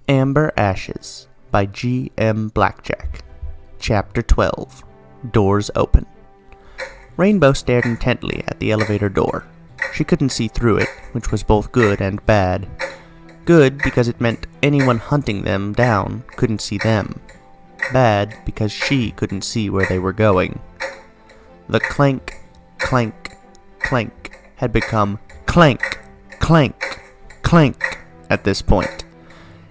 Amber Ashes by G. M. Blackjack. Chapter 12. Doors Open. Rainbow stared intently at the elevator door. She couldn't see through it, which was both good and bad. Good because it meant anyone hunting them down couldn't see them. Bad because she couldn't see where they were going. The clank, clank, clank had become clank, clank, clank at this point.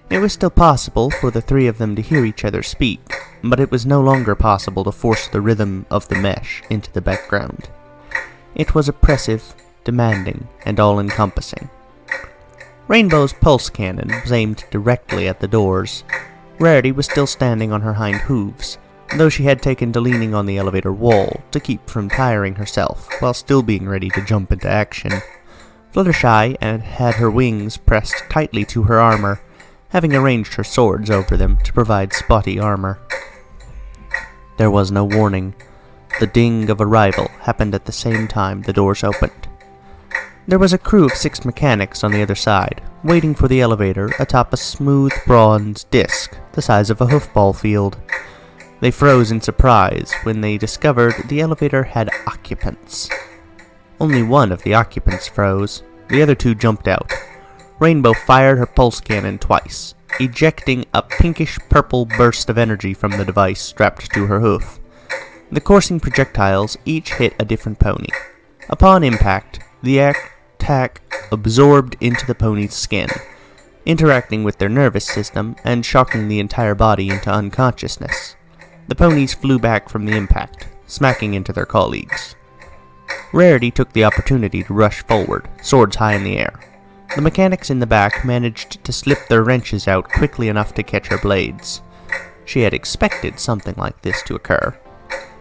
It was still possible for the three of them to hear each other speak, but it was no longer possible to force the rhythm of the mesh into the background. It was oppressive, demanding, and all-encompassing. Rainbow's pulse cannon was aimed directly at the doors. Rarity was still standing on her hind hooves, though she had taken to leaning on the elevator wall to keep from tiring herself while still being ready to jump into action. Fluttershy had her wings pressed tightly to her armor, having arranged her swords over them to provide spotty armor. There was no warning. The ding of arrival happened at the same time the doors opened. There was a crew of 6 mechanics on the other side, waiting for the elevator atop a smooth bronze disc the size of a hoofball field. They froze in surprise when they discovered the elevator had occupants. Only one of the occupants froze. The other 2 jumped out. Rainbow fired her pulse cannon twice, ejecting a pinkish-purple burst of energy from the device strapped to her hoof. The coursing projectiles each hit a different pony. Upon impact, the attack absorbed into the pony's skin, interacting with their nervous system and shocking the entire body into unconsciousness. The ponies flew back from the impact, smacking into their colleagues. Rarity took the opportunity to rush forward, swords high in the air. The mechanics in the back managed to slip their wrenches out quickly enough to catch her blades. She had expected something like this to occur.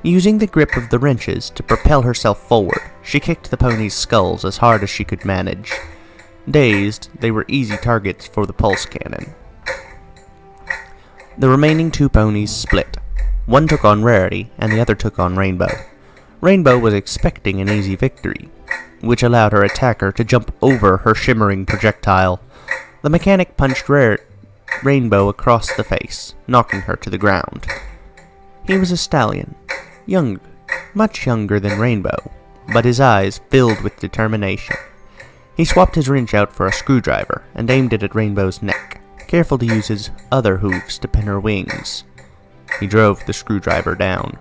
Using the grip of the wrenches to propel herself forward, she kicked the ponies' skulls as hard as she could manage. Dazed, they were easy targets for the pulse cannon. The remaining 2 ponies split. One took on Rarity, and the other took on Rainbow. Rainbow was expecting an easy victory, which allowed her attacker to jump over her shimmering projectile. The mechanic punched Rainbow across the face, knocking her to the ground. He was a stallion, young, much younger than Rainbow, but his eyes filled with determination. He swapped his wrench out for a screwdriver and aimed it at Rainbow's neck, careful to use his other hooves to pin her wings. He drove the screwdriver down.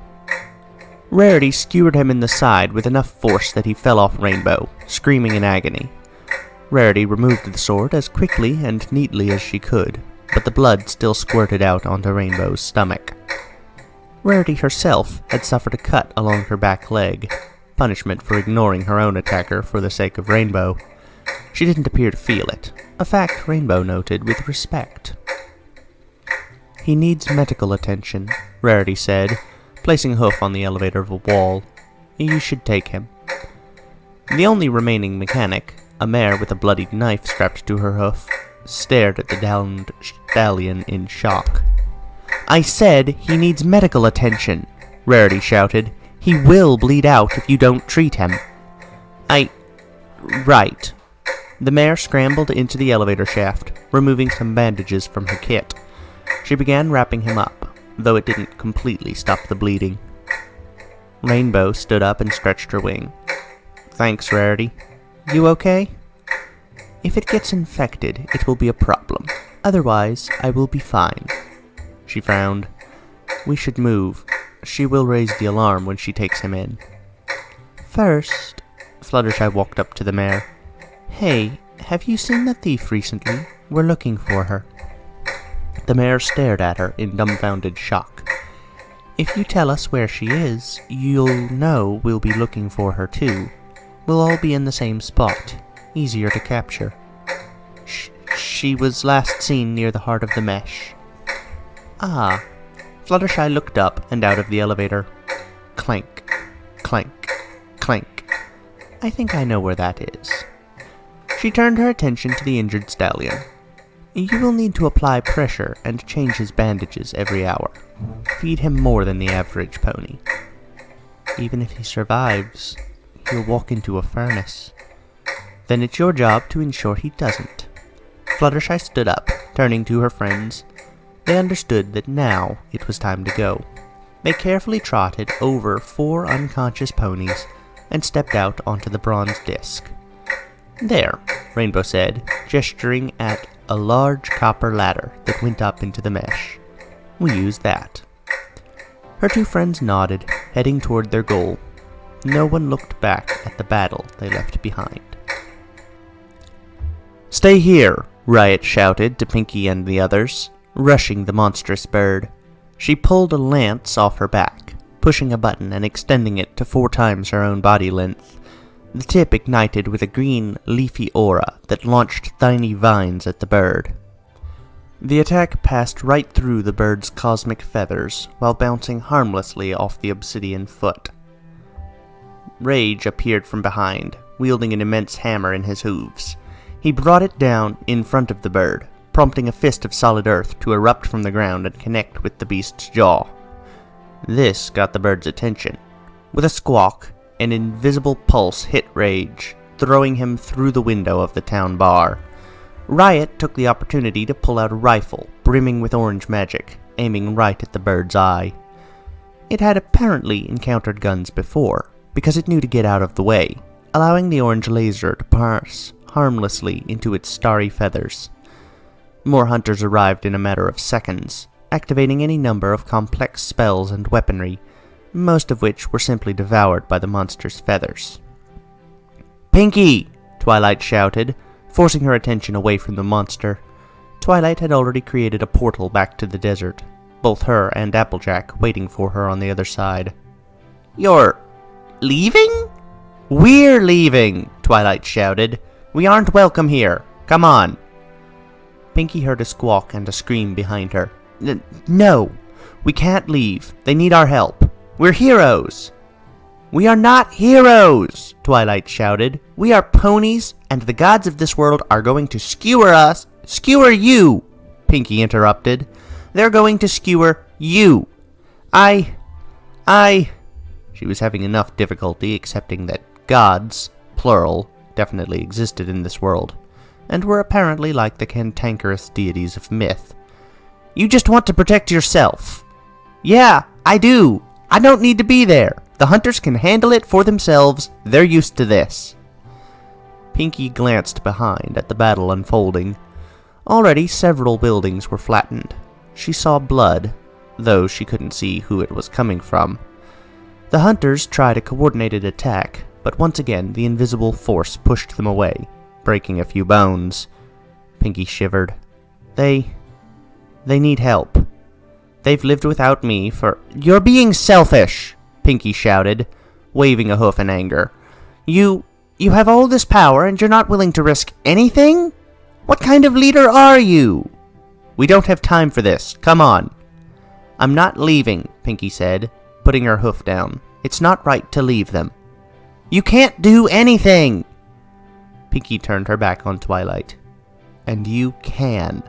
Rarity skewered him in the side with enough force that he fell off Rainbow, screaming in agony. Rarity removed the sword as quickly and neatly as she could, but the blood still squirted out onto Rainbow's stomach. Rarity herself had suffered a cut along her back leg, punishment for ignoring her own attacker for the sake of Rainbow. She didn't appear to feel it, a fact Rainbow noted with respect. "He needs medical attention," Rarity said, placing a hoof on the elevator wall. "You should take him." The only remaining mechanic, a mare with a bloodied knife strapped to her hoof, stared at the downed stallion in shock. "I said he needs medical attention," Rarity shouted. "He will bleed out if you don't treat him." Right." The mare scrambled into the elevator shaft, removing some bandages from her kit. She began wrapping him up, though it didn't completely stop the bleeding. Rainbow stood up and stretched her wing. "Thanks, Rarity. You okay?" "If it gets infected, it will be a problem. Otherwise, I will be fine." She frowned. "We should move. She will raise the alarm when she takes him in." "First," Fluttershy walked up to the mare. "Hey, have you seen the thief recently? We're looking for her." The mare stared at her in dumbfounded shock. "If you tell us where she is, you'll know we'll be looking for her too. We'll all be in the same spot. Easier to capture." She was last seen near the heart of the mesh." "Ah." Fluttershy looked up and out of the elevator. Clank, clank, clank. "I think I know where that is." She turned her attention to the injured stallion. "You will need to apply pressure and change his bandages every hour. Feed him more than the average pony. Even if he survives, he'll walk into a furnace. Then it's your job to ensure he doesn't." Fluttershy stood up, Turning to her friends, they understood that now it was time to go. They carefully trotted over 4 unconscious ponies and stepped out onto the bronze disc. "There," Rainbow said, gesturing at a large copper ladder that went up into the mesh. "We use that." Her 2 friends nodded, heading toward their goal. No one looked back at the battle they left behind. "Stay here," Riot shouted to Pinky and the others, rushing the monstrous bird. She pulled a lance off her back, pushing a button and extending it to 4 times her own body length. The tip ignited with a green, leafy aura that launched tiny vines at the bird. The attack passed right through the bird's cosmic feathers while bouncing harmlessly off the obsidian foot. Rage appeared from behind, wielding an immense hammer in his hooves. He brought it down in front of the bird, prompting a fist of solid earth to erupt from the ground and connect with the beast's jaw. This got the bird's attention. With a squawk, an invisible pulse hit Rage, throwing him through the window of the town bar. Riot took the opportunity to pull out a rifle, brimming with orange magic, aiming right at the bird's eye. It had apparently encountered guns before, because it knew to get out of the way, allowing the orange laser to pass harmlessly into its starry feathers. More hunters arrived in a matter of seconds, activating any number of complex spells and weaponry, most of which were simply devoured by the monster's feathers. "Pinky!" Twilight shouted, forcing her attention away from the monster. Twilight had already created a portal back to the desert, both her and Applejack waiting for her on the other side. "You're leaving?" "We're leaving!" Twilight shouted. "We aren't welcome here. Come on." Pinky heard a squawk and a scream behind her. No, we can't leave. They need our help. We're heroes." "We are not heroes," Twilight shouted. "We are ponies, and the gods of this world are going to skewer us." "Skewer you," Pinky interrupted. "They're going to skewer you. I... She was having enough difficulty accepting that gods, plural, definitely existed in this world, and were apparently like the cantankerous deities of myth. "You just want to protect yourself." "Yeah, I do. I don't need to be there. The hunters can handle it for themselves. They're used to this." Pinky glanced behind at the battle unfolding. Already several buildings were flattened. She saw blood, though she couldn't see who it was coming from. The hunters tried a coordinated attack, but once again the invisible force pushed them away, breaking a few bones. Pinky shivered. They need help. They've lived without me for— "You're being selfish!" Pinky shouted, waving a hoof in anger. You have all this power and you're not willing to risk anything? What kind of leader are you?" "We don't have time for this. Come on." "I'm not leaving," Pinky said, putting her hoof down. "It's not right to leave them." "You can't do anything!" Pinky turned her back on Twilight. "And you can."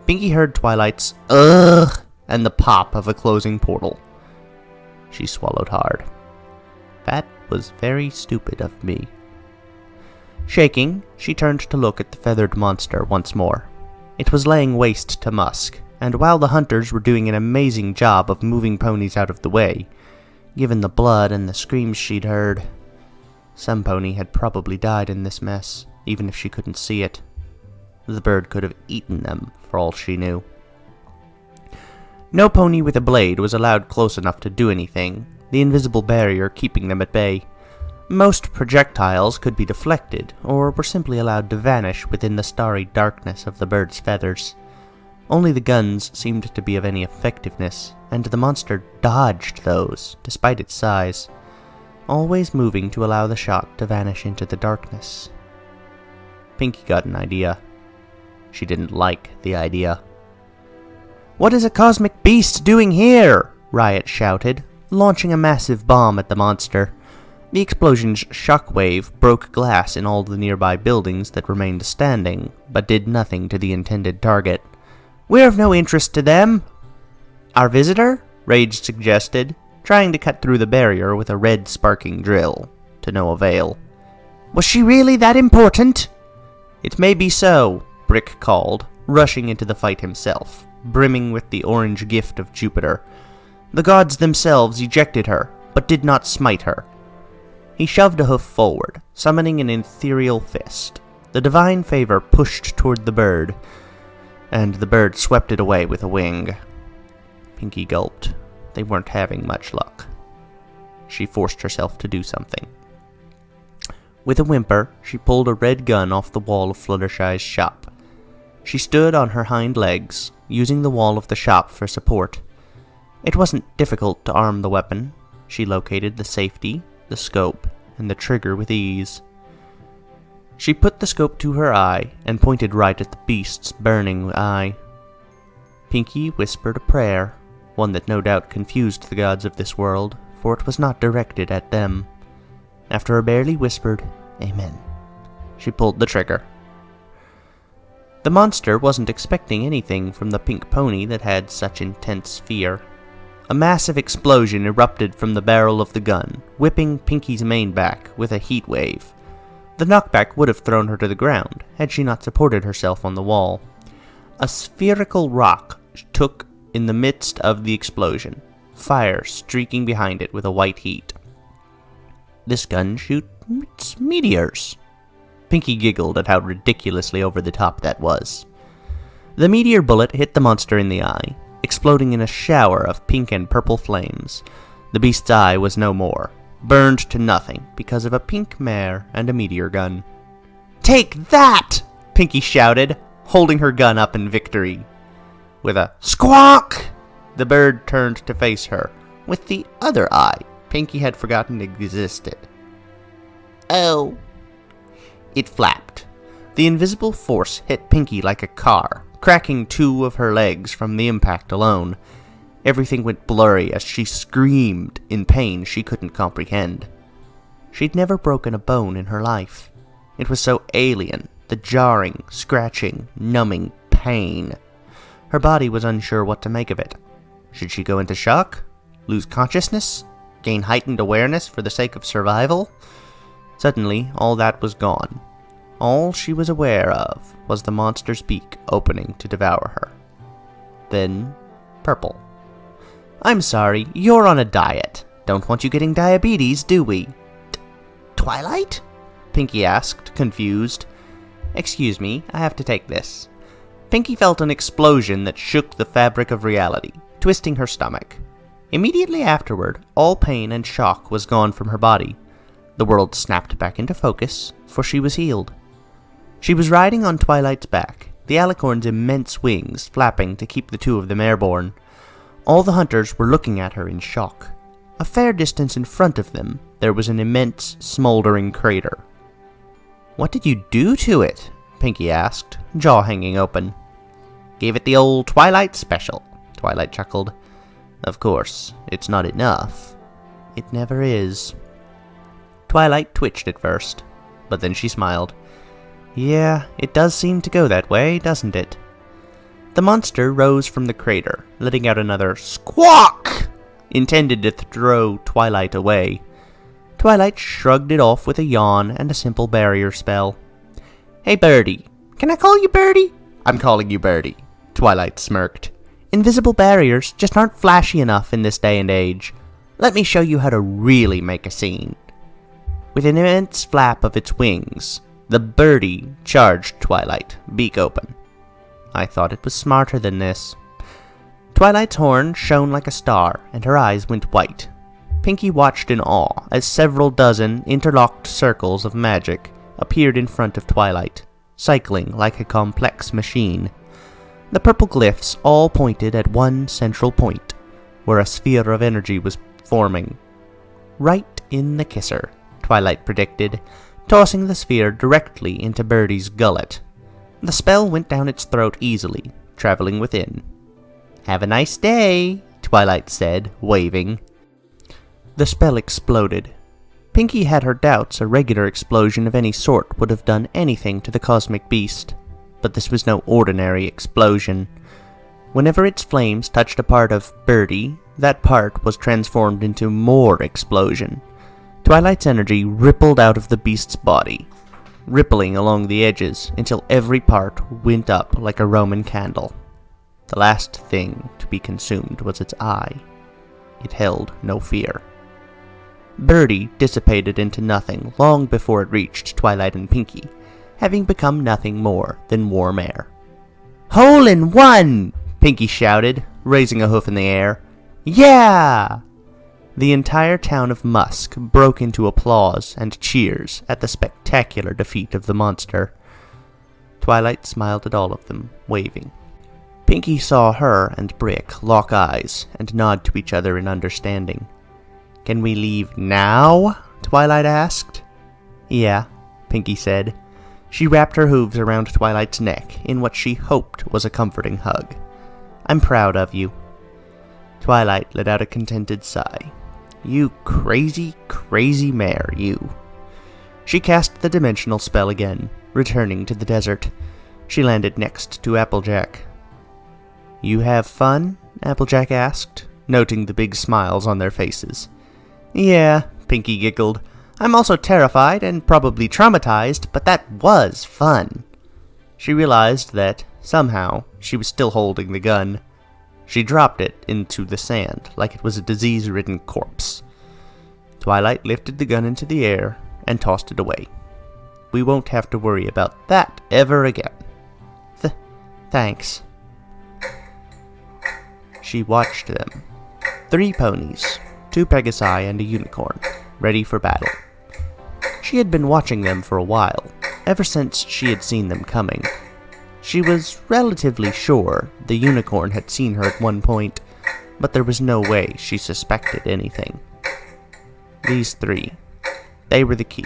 Pinky heard Twilight's "ugh" and the pop of a closing portal. She swallowed hard. That was very stupid of me. Shaking, she turned to look at the feathered monster once more. It was laying waste to musk, and while the hunters were doing an amazing job of moving ponies out of the way, given the blood and the screams she'd heard, some pony had probably died in this mess, even if she couldn't see it. The bird could have eaten them, for all she knew. No pony with a blade was allowed close enough to do anything, the invisible barrier keeping them at bay. Most projectiles could be deflected, or were simply allowed to vanish within the starry darkness of the bird's feathers. Only the guns seemed to be of any effectiveness, and the monster dodged those, despite its size, always moving to allow the shot to vanish into the darkness. Pinky got an idea. She didn't like the idea. "What is a cosmic beast doing here?" Riot shouted, launching a massive bomb at the monster. The explosion's shockwave broke glass in all the nearby buildings that remained standing, but did nothing to the intended target. "We're of no interest to them." "Our visitor?" Rage suggested, trying to cut through the barrier with a red sparking drill, to no avail. "Was she really that important?" "It may be so," Brick called, rushing into the fight himself, brimming with the orange gift of Jupiter. The gods themselves ejected her, but did not smite her. He shoved a hoof forward, summoning an ethereal fist. The divine favor pushed toward the bird, and the bird swept it away with a wing. Pinky gulped. They weren't having much luck. She forced herself to do something. With a whimper, she pulled a red gun off the wall of Fluttershy's shop. She stood on her hind legs, using the wall of the shop for support. It wasn't difficult to arm the weapon. She located the safety, the scope, and the trigger with ease. She put the scope to her eye and pointed right at the beast's burning eye. Pinky whispered a prayer, one that no doubt confused the gods of this world, for it was not directed at them. After a barely whispered, "Amen," she pulled the trigger. The monster wasn't expecting anything from the pink pony that had such intense fear. A massive explosion erupted from the barrel of the gun, whipping Pinky's mane back with a heat wave. The knockback would have thrown her to the ground, had she not supported herself on the wall. A spherical rock took in the midst of the explosion, fire streaking behind it with a white heat. "This gun shoots meteors." Pinky giggled at how ridiculously over the top that was. The meteor bullet hit the monster in the eye, exploding in a shower of pink and purple flames. The beast's eye was no more, burned to nothing because of a pink mare and a meteor gun. "Take that!" Pinky shouted, holding her gun up in victory. With a squawk, the bird turned to face her, with the other eye Pinky had forgotten existed. "Oh." It flapped. The invisible force hit Pinky like a car, cracking 2 of her legs from the impact alone. Everything went blurry as she screamed in pain she couldn't comprehend. She'd never broken a bone in her life. It was so alien, the jarring, scratching, numbing pain. Her body was unsure what to make of it. Should she go into shock? Lose consciousness? Gain heightened awareness for the sake of survival? Suddenly, all that was gone. All she was aware of was the monster's beak opening to devour her. Then, purple. "I'm sorry, you're on a diet. Don't want you getting diabetes, do we?" "Twilight?" Pinky asked, confused. "Excuse me, I have to take this." Pinky felt an explosion that shook the fabric of reality, twisting her stomach. Immediately afterward, all pain and shock was gone from her body. The world snapped back into focus, for she was healed. She was riding on Twilight's back, the alicorn's immense wings flapping to keep the 2 of them airborne. All the hunters were looking at her in shock. A fair distance in front of them, there was an immense, smoldering crater. "What did you do to it?" Pinky asked, jaw hanging open. "Gave it the old Twilight special," Twilight chuckled. "Of course, it's not enough. It never is." Twilight twitched at first, but then she smiled. "Yeah, it does seem to go that way, doesn't it?" The monster rose from the crater, letting out another squawk, intended to throw Twilight away. Twilight shrugged it off with a yawn and a simple barrier spell. "Hey, Birdie. Can I call you Birdie?" "I'm calling you Birdie," Twilight smirked. "Invisible barriers just aren't flashy enough in this day and age. Let me show you how to really make a scene." With an immense flap of its wings, the birdie charged Twilight, beak open. I thought it was smarter than this. Twilight's horn shone like a star, and her eyes went white. Pinky watched in awe as several dozen interlocked circles of magic appeared in front of Twilight, cycling like a complex machine. The purple glyphs all pointed at one central point, where a sphere of energy was forming. "Right in the kisser," Twilight predicted, tossing the sphere directly into Birdie's gullet. The spell went down its throat easily, traveling within. "Have a nice day," Twilight said, waving. The spell exploded. Pinky had her doubts a regular explosion of any sort would have done anything to the cosmic beast, but this was no ordinary explosion. Whenever its flames touched a part of Birdie, that part was transformed into more explosion. Twilight's energy rippled out of the beast's body. rippling along the edges until every part went up like a Roman candle. The last thing to be consumed was its eye. It held no fear. Birdie dissipated into nothing long before it reached Twilight and Pinky, having become nothing more than warm air. "Hole in one!" Pinky shouted, raising a hoof in the air. "Yeah!" The entire town of Musk broke into applause and cheers at the spectacular defeat of the monster. Twilight smiled at all of them, waving. Pinky saw her and Brick lock eyes and nod to each other in understanding. "Can we leave now?" Twilight asked. "Yeah," Pinky said. She wrapped her hooves around Twilight's neck in what she hoped was a comforting hug. "I'm proud of you." Twilight let out a contented sigh. "You crazy, crazy mare, you." She cast the dimensional spell again, returning to the desert. She landed next to Applejack. "You have fun?" Applejack asked, noting the big smiles on their faces. "Yeah," Pinky giggled. "I'm also terrified and probably traumatized, but that was fun." She realized that, somehow, she was still holding the gun. She dropped it into the sand like it was a disease-ridden corpse. Twilight lifted the gun into the air and tossed it away. "We won't have to worry about that ever again." Thanks." She watched them. 3 ponies, 2 pegasi and a unicorn, ready for battle. She had been watching them for a while, ever since she had seen them coming. She was relatively sure the unicorn had seen her at one point, but there was no way she suspected anything. These 3. They were the key.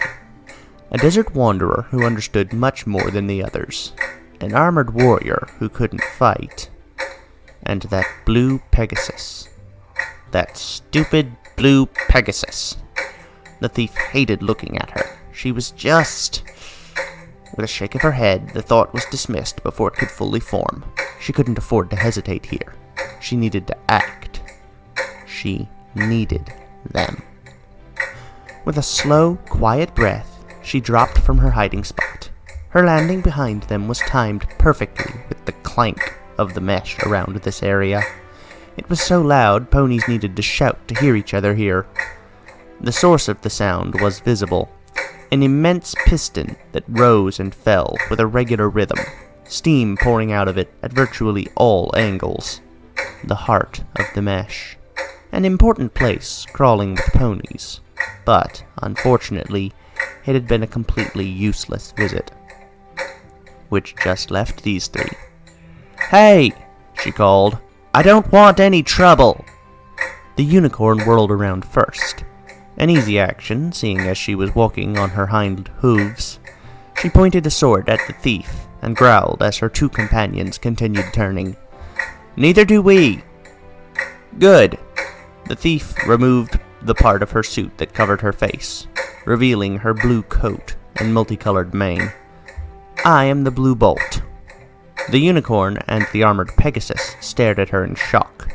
A desert wanderer who understood much more than the others. An armored warrior who couldn't fight. And that blue Pegasus. That stupid blue Pegasus. The thief hated looking at her. She was just... With a shake of her head, the thought was dismissed before it could fully form. She couldn't afford to hesitate here. She needed to act. She needed them. With a slow, quiet breath, she dropped from her hiding spot. Her landing behind them was timed perfectly with the clank of the mesh around this area. It was so loud, ponies needed to shout to hear each other here. The source of the sound was visible. An immense piston that rose and fell with a regular rhythm, steam pouring out of it at virtually all angles. The heart of the mesh. An important place crawling with ponies, but, unfortunately, it had been a completely useless visit. Which just left these 3. "Hey!" she called. "I don't want any trouble!" The unicorn whirled around first. An easy action, seeing as she was walking on her hind hooves. She pointed a sword at the thief and growled as her 2 companions continued turning. "Neither do we!" "Good." The thief removed the part of her suit that covered her face, revealing her blue coat and multicolored mane. "I am the Blue Bolt." The unicorn and the armored Pegasus stared at her in shock.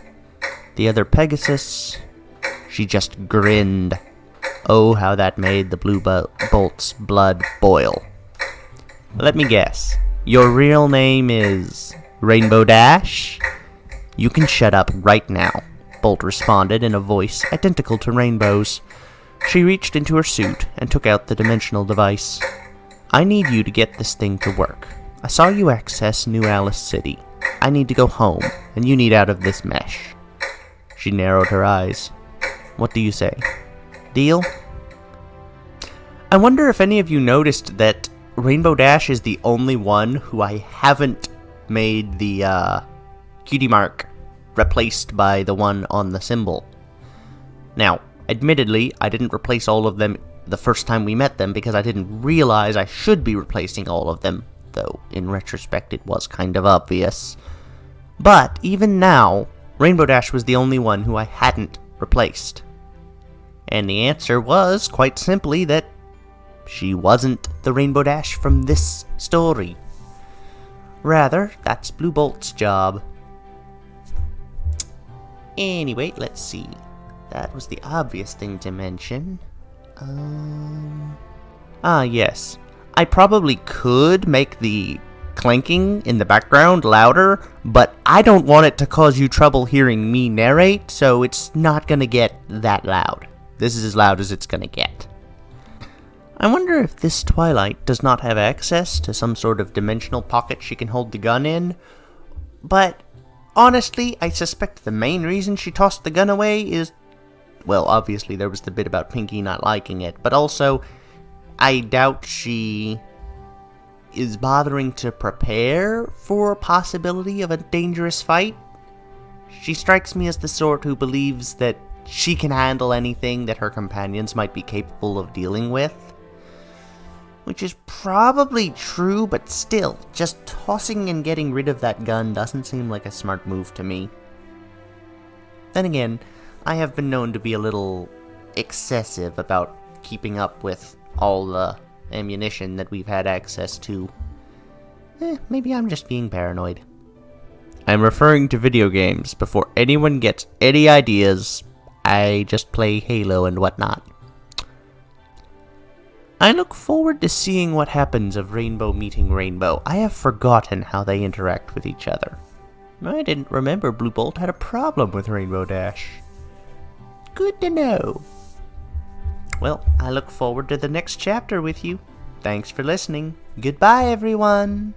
The other Pegasus... She just grinned. Oh, how that made the Blue Bolt's blood boil. "Let me guess. Your real name is... Rainbow Dash?" "You can shut up right now," Bolt responded in a voice identical to Rainbow's. She reached into her suit and took out the dimensional device. "I need you to get this thing to work. I saw you access New Alice City. I need to go home, and you need out of this mesh." She narrowed her eyes. "What do you say? Deal?" I wonder if any of you noticed that Rainbow Dash is the only one who I haven't made the cutie mark replaced by the one on the symbol. Now, admittedly, I didn't replace all of them the first time we met them because I didn't realize I should be replacing all of them, though in retrospect it was kind of obvious. But even now, Rainbow Dash was the only one who I hadn't replaced. And the answer was, quite simply, that she wasn't the Rainbow Dash from this story. Rather, that's Blue Bolt's job. Anyway, let's see. That was the obvious thing to mention. Yes. I probably could make the clanking in the background louder, but I don't want it to cause you trouble hearing me narrate, so it's not gonna get that loud. This is as loud as it's gonna get. I wonder if this Twilight does not have access to some sort of dimensional pocket she can hold the gun in, but honestly, I suspect the main reason she tossed the gun away is, well, obviously there was the bit about Pinky not liking it, but also, I doubt she is bothering to prepare for a possibility of a dangerous fight. She strikes me as the sort who believes that she can handle anything that her companions might be capable of dealing with. Which is probably true, but still, just tossing and getting rid of that gun doesn't seem like a smart move to me. Then again, I have been known to be a little excessive about keeping up with all the ammunition that we've had access to. Maybe I'm just being paranoid. I'm referring to video games. Before anyone gets any ideas, I just play Halo and whatnot. I look forward to seeing what happens of Rainbow meeting Rainbow. I have forgotten how they interact with each other. I didn't remember Blue Bolt had a problem with Rainbow Dash. Good to know. Well, I look forward to the next chapter with you. Thanks for listening. Goodbye, everyone.